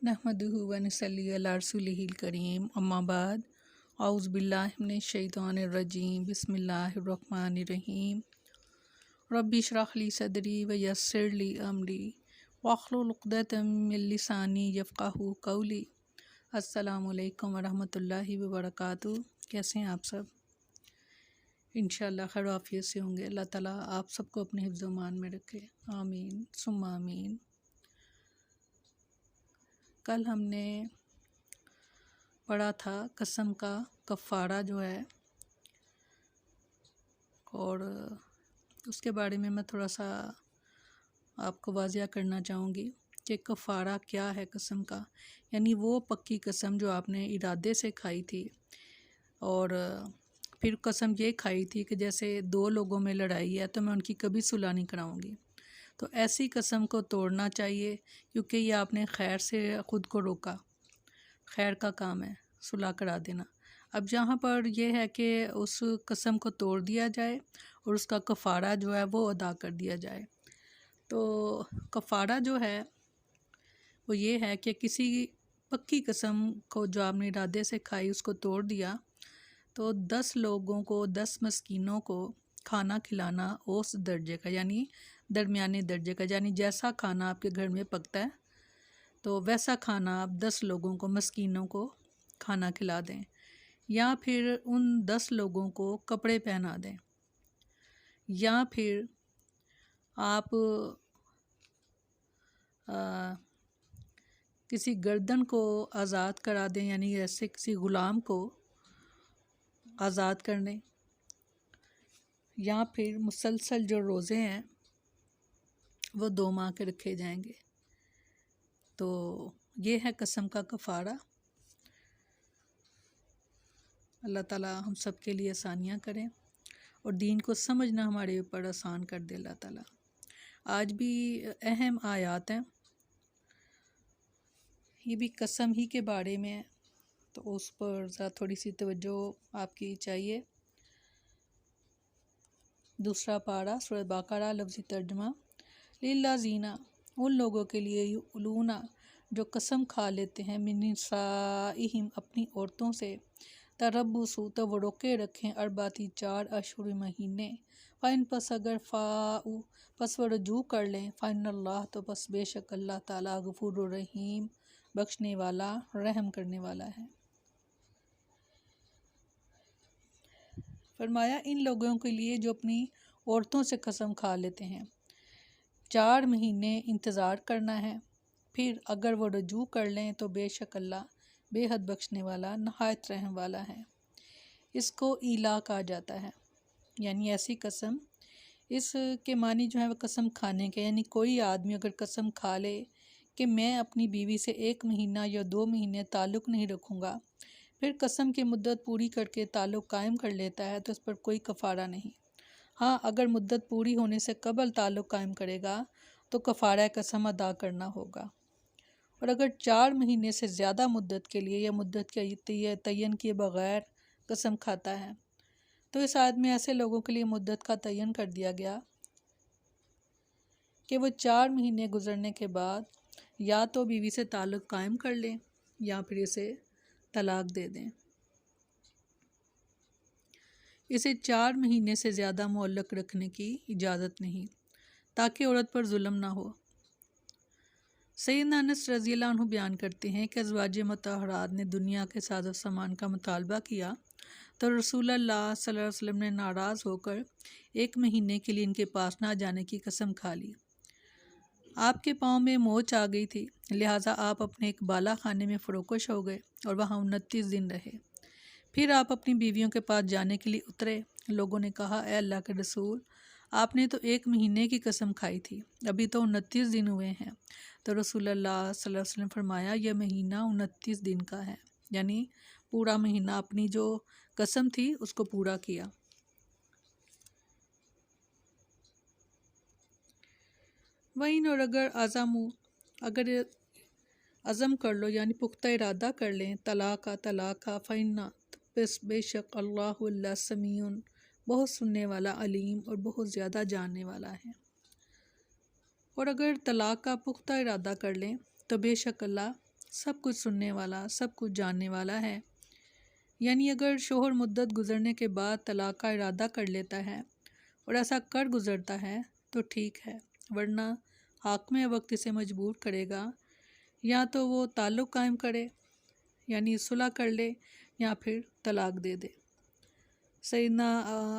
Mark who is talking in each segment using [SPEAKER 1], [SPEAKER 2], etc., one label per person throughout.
[SPEAKER 1] नहमदुहु व नसल्ली अला रसूलिहिल करीम अम्मा बाद औज़ु बिल्लाहि मिनश शैतानिर रजीम बिस्मिल्लाहिर रहमानिर रहीम रब्बि इश्रह ली सदरी व यस्सिर ली अमरी वहलुल उक़दतम मिन लिसानी यफ़क़हू क़ौली। अस्सलामु अलैकुम व रहमतुल्लाहि व बरकातुहू। कैसे हैं आप सब? इंशाअल्लाह खैर आफियत से होंगे। अल्लाह ताला आप सबको अपने हिफ्ज़ व मान में रखे, आमीन सुम्मा आमीन। कल हमने पढ़ा था कसम का कफ़ारा जो है, और उसके बारे में मैं थोड़ा सा आपको वाज़िया करना चाहूँगी कि कफ़ारा क्या है कसम का। यानी वो पक्की कसम जो आपने इरादे से खाई थी और फिर कसम ये खाई थी कि जैसे दो लोगों में लड़ाई है तो मैं उनकी कभी सुलह नहीं कराऊँगी। तो ऐसी कसम को तोड़ना चाहिए, क्योंकि ये आपने खैर से ख़ुद को रोका। खैर का काम है सुलह करा देना। अब जहाँ पर यह है कि उस कसम को तोड़ दिया जाए और उसका कफ़ारा जो है वो अदा कर दिया जाए। तो कफ़ारा जो है वो ये है कि किसी पक्की कसम को जो आपने इरादे से खाई उसको तोड़ दिया, तो 10 लोगों को, 10 मस्कीनों को खाना खिलाना औसत दर्जे का, यानी दरमियाने दर्जे का, यानी जैसा खाना आपके घर में पकता है तो वैसा खाना आप 10 लोगों को, मस्कीनों को खाना खिला दें, या फिर उन 10 लोगों को कपड़े पहना दें, या फिर आप किसी गर्दन को आज़ाद करा दें, यानी ऐसे किसी ग़ुलाम को आज़ाद कर दें, या फिर मुसलसल जो रोज़े हैं वो 2 माह के रखे जाएंगे। तो ये है कसम का कफ़ारा। अल्लाह ताला हम सब के लिए आसानियाँ करें और दीन को समझना हमारे ऊपर आसान कर दे अल्लाह ताला। आज भी अहम आयात हैं, ये भी कसम ही के बारे में है, तो उस पर ज़रा थोड़ी सी तवज्जो आपकी चाहिए। दूसरा पारा सूरह बकरा, लफ्ज़ी तर्जुमा। लिल्लाज़ीना, उन लोगों के लिए, युलूना जो कसम खा लेते हैं, मिन निसाइहिम अपनी औरतों से, तरब्बुसु तो वो रोके रखें, अरबाती 4 अशहुर महीने, फ़ाइन पस अगर फ़ाऊ पस वो रजू कर लें, फ़ाइनल्लाह तो बस बेशक अल्लाह ताला गफूरुर रहीम बख्शने वाला रहम करने वाला है। फरमाया इन लोगों के लिए जो अपनी औरतों से कसम खा लेते हैं, 4 महीने इंतज़ार करना है, फिर अगर वो रजू कर लें तो बेशक अल्लाह बेहद बख्शने वाला नहायत रहम वाला है। इसको ईला कहा जाता है, यानी ऐसी कसम, इसके मानी जो है वो कसम खाने के, यानी कोई आदमी अगर कसम खा ले कि मैं अपनी बीवी से 1 महीना या 2 महीने ताल्लुक़ नहीं रखूँगा, फिर कसम की मुद्दत पूरी करके ताल्लुक़ कायम कर लेता है तो इस पर कोई कफ़ारा नहीं। हाँ, अगर मुद्दत पूरी होने से कबल ताल्लुक़ कायम करेगा तो कफ़ारा कसम अदा करना होगा। और अगर 4 महीने से ज़्यादा मुद्दत के लिए या मुद्दत के तयन किए बग़ैर कसम खाता है तो इस आयत में ऐसे लोगों के लिए मुद्दत का तयन कर दिया गया कि वो 4 महीने गुजरने के बाद या तो बीवी से ताल्लुक़ कायम कर लें या फिर इसे तलाक दे दें। इसे 4 महीने से ज़्यादा मुअल्लक़ रखने की इजाज़त नहीं, ताकि औरत पर जुल्म ना हो। सैयदना अनस रज़ियल्लाहु अन्हु बयान करते हैं कि अज़वाज मुतहहरात ने दुनिया के साज़ो सामान का मुतालबा किया तो रसूलुल्लाह सल्लल्लाहु अलैहि वसल्लम ने नाराज़ होकर 1 महीने के लिए इनके पास ना जाने की कसम खा ली। आपके पाँव में मोच आ गई थी, लिहाजा आप अपने एक बाला खाने में फ़रोकश हो गए और वहाँ 29 दिन रहे। फिर आप अपनी बीवियों के पास जाने के लिए उतरे। लोगों ने कहा, ए अल्लाह के रसूल, आपने तो 1 महीने की कसम खाई थी, अभी तो 29 दिन हुए हैं। तो रसूलुल्लाह सल्लल्लाहु अलैहि वसल्लम फरमाया, यह महीना 29 दिन का है, यानी पूरा महीना अपनी जो कसम थी उसको पूरा किया। वहीं और अगर अज़म कर लो, यानी पुख्ता इरादा कर लें, तलाक का फ़इन्ना, बेशक अल्लाह समीउन बहुत सुनने वाला, अलीम और बहुत ज़्यादा जानने वाला है। और अगर तलाक का पुख्ता इरादा कर लें तो बेशक अल्लाह سب کچھ سننے والا، سب کچھ جاننے والا ہے۔ یعنی اگر شوہر مدت گزرنے کے بعد طلاق کا ارادہ کر لیتا ہے اور ایسا کر گزرتا ہے تو ٹھیک ہے، ورنہ حاکم وقت اسے مجبور کرے گا یا تو وہ تعلق قائم کرے یعنی صلح کر لے یا پھر طلاق دے دے۔ سیدنا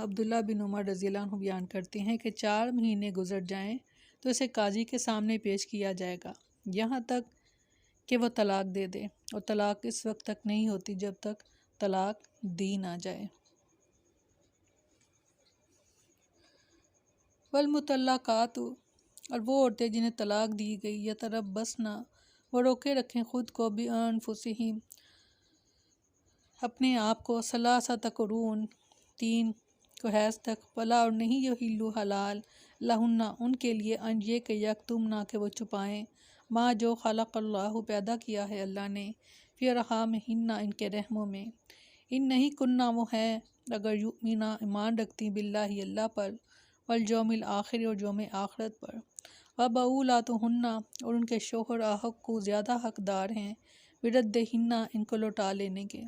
[SPEAKER 1] عبداللہ بن عمر رضی اللہ عنہ بیان کرتے ہیں کہ 4 مہینے گزر جائیں تو اسے قاضی کے سامنے پیش کیا جائے گا یہاں تک کہ وہ طلاق دے دے، اور طلاق اس وقت تک نہیں ہوتی جب تک طلاق دی نہ جائے۔ والمطلقات، اور وہ عورتیں جنہیں طلاق دی گئی، یتربصن، وہ روکے رکھیں خود کو، بانفسہم، اپنے آپ کو، ثلاثۃ قرون، 3 حیض تک، ولا، اور نہیں یحل حلال، لہن، ان کے لیے، ان یہ کہ یکتمن، کہ وہ چھپائیں، ما جو خلق اللہ، پیدا کیا ہے اللہ نے، فی ارحامہن، ان کے رحموں میں، ان نہیں کننا، وہ ہیں، اگر یؤمنہ، ایمان رکھتی، باللہ، اللہ پر، والیوم الآخر، اور یوم آخرت پر، وبعولاتہن، اور ان کے شوہر، احق کو، زیادہ حقدار ہیں، بردہن، ان کو لوٹا لینے کے،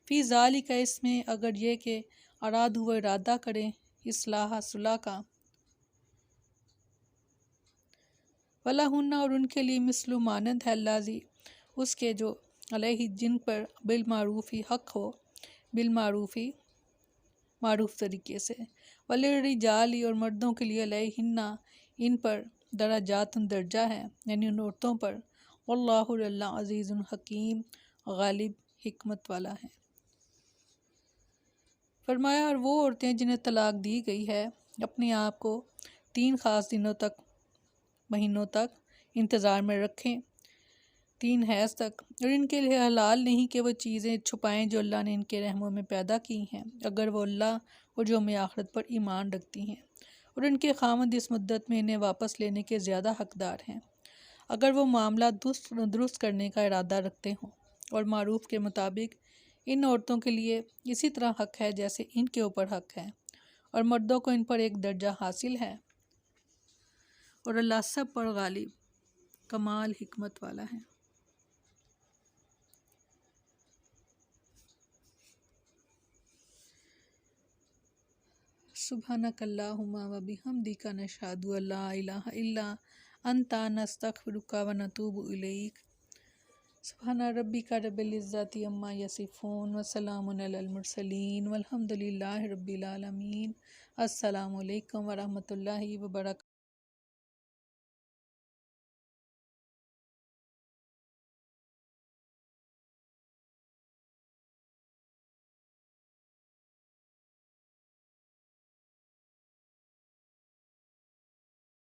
[SPEAKER 1] فی ذالک، اس میں، اگر یہ کہ اراد وہ ارادہ کریں اصلاح، صلح کا، وَلَهُنَّ، اور ان کے لیے، مثل، مانند ہے، الذی، اس کے، جو علیہ، جن پر، بالمعروف، حق ہو، بالمعروف، معروف طریقے سے، وَلِلرِّجَالِ، اور مردوں کے لیے، علیہن، ان پر، درجات، درجہ ہے، یعنی ان عورتوں پر، واللہ، اللہ، عزیز حکیم، غالب، حکمت والا ہے۔ فرمایا، اور وہ عورتیں جنہیں طلاق دی گئی ہے اپنے آپ کو 3 خاص دنوں تک، مہینوں تک انتظار میں رکھیں، 3 حیض تک، اور ان کے لیے حلال نہیں کہ وہ چیزیں چھپائیں جو اللہ نے ان کے رحموں میں پیدا کی ہیں، اگر وہ اللہ اور یوم آخرت پر ایمان رکھتی ہیں، اور ان کے خامند اس مدت میں انہیں واپس لینے کے زیادہ حقدار ہیں، اگر وہ معاملہ درست کرنے کا ارادہ رکھتے ہوں، اور معروف کے مطابق ان عورتوں کے لیے اسی طرح حق ہے جیسے ان کے اوپر حق ہے، اور مردوں کو ان پر ایک درجہ حاصل ہے، اور اللہ سب پر غالب، کمال حکمت والا ہے۔ سبحانک اللہم و بحمدک، نشہد ان لا الہ الا انت، نستغفرک و نتوب الیک۔ سبحان ربک رب العزت عما یصفون، وسلام علی المرسلین، والحمد للہ رب العالمین۔ السلام علیکم ورحمۃ اللہ وبرکاتہ۔